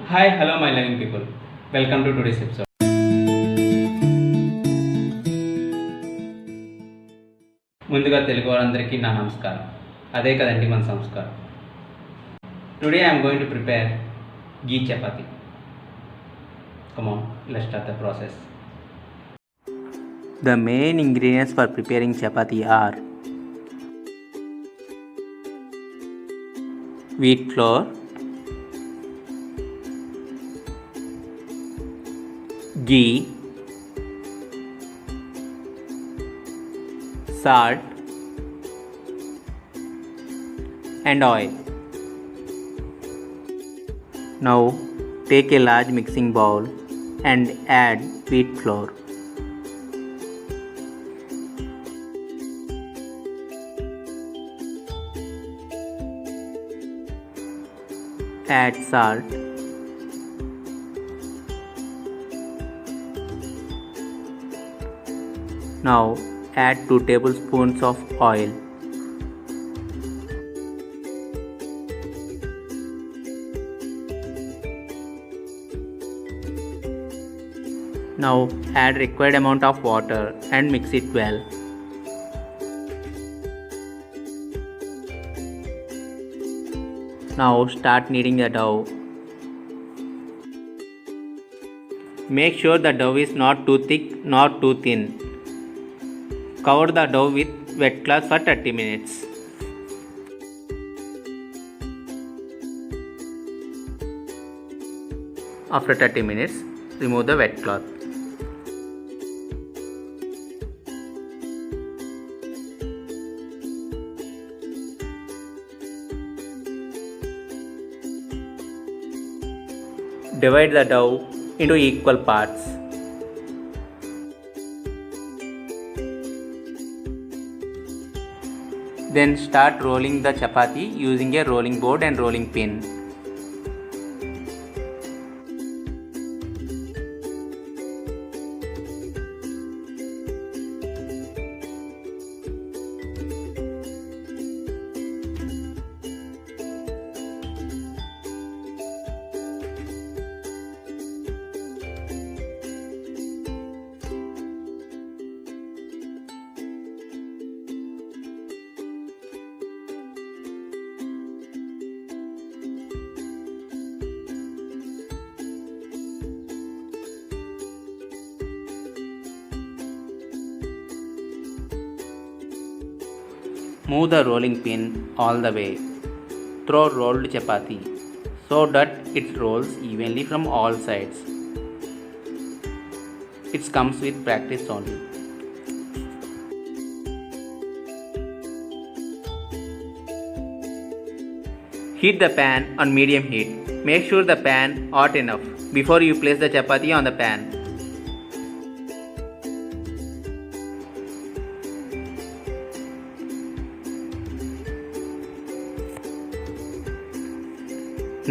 Hi, hello, my loving people. Welcome to today's episode. ముందుగా తెలుగు వారందరికీ నా నమస్కారం. అదే కదండి మన సంస్కారం. Today I am going to prepare ghee chapati. Come on, let's start the process. The main ingredients for preparing chapati are wheat flour, ghee, salt, and oil. Now take a large mixing bowl and add wheat flour. Add salt. Now add 2 tablespoons of oil. Now add required amount of water and mix it well. Now start kneading the dough. Make sure the dough is not too thick nor too thin. Cover the dough with wet cloth for 30 minutes. After 30 minutes, remove the wet cloth. Divide the dough into equal parts. Then start rolling the chapati using a rolling board and rolling pin. Move the rolling pin all the way. Throw rolled chapati so that it rolls evenly from all sides. It comes with practice only. Heat the pan on medium heat. Make sure the pan hot enough before you place the chapati on the pan.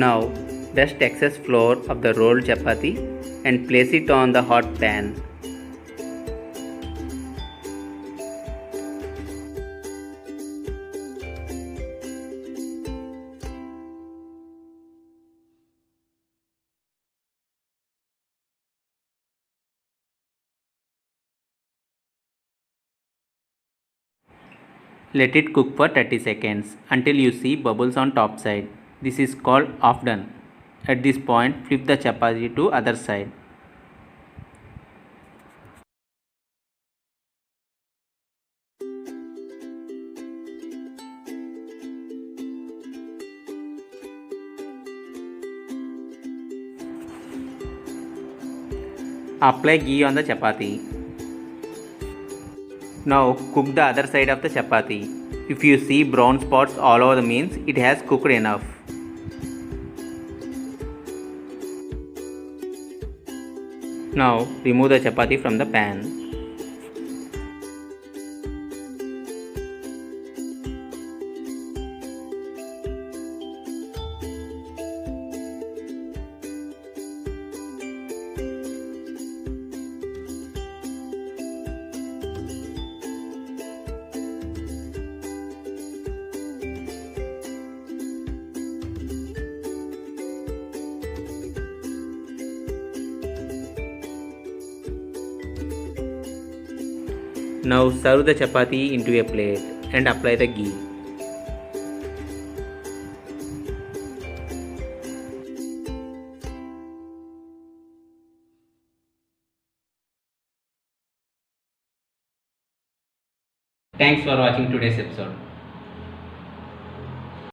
Now dust excess flour of the rolled chapati and place it on the hot pan. Let it cook for 30 seconds until you see bubbles on top side. This is called half done. At this point, flip the chapati to other side. Apply ghee on the chapati. Now cook the other side of the chapati. If you see brown spots all over the means it has cooked enough. Now remove the chapati from the pan. Now serve the chapati into a plate and apply the ghee. Thanks for watching today's episode.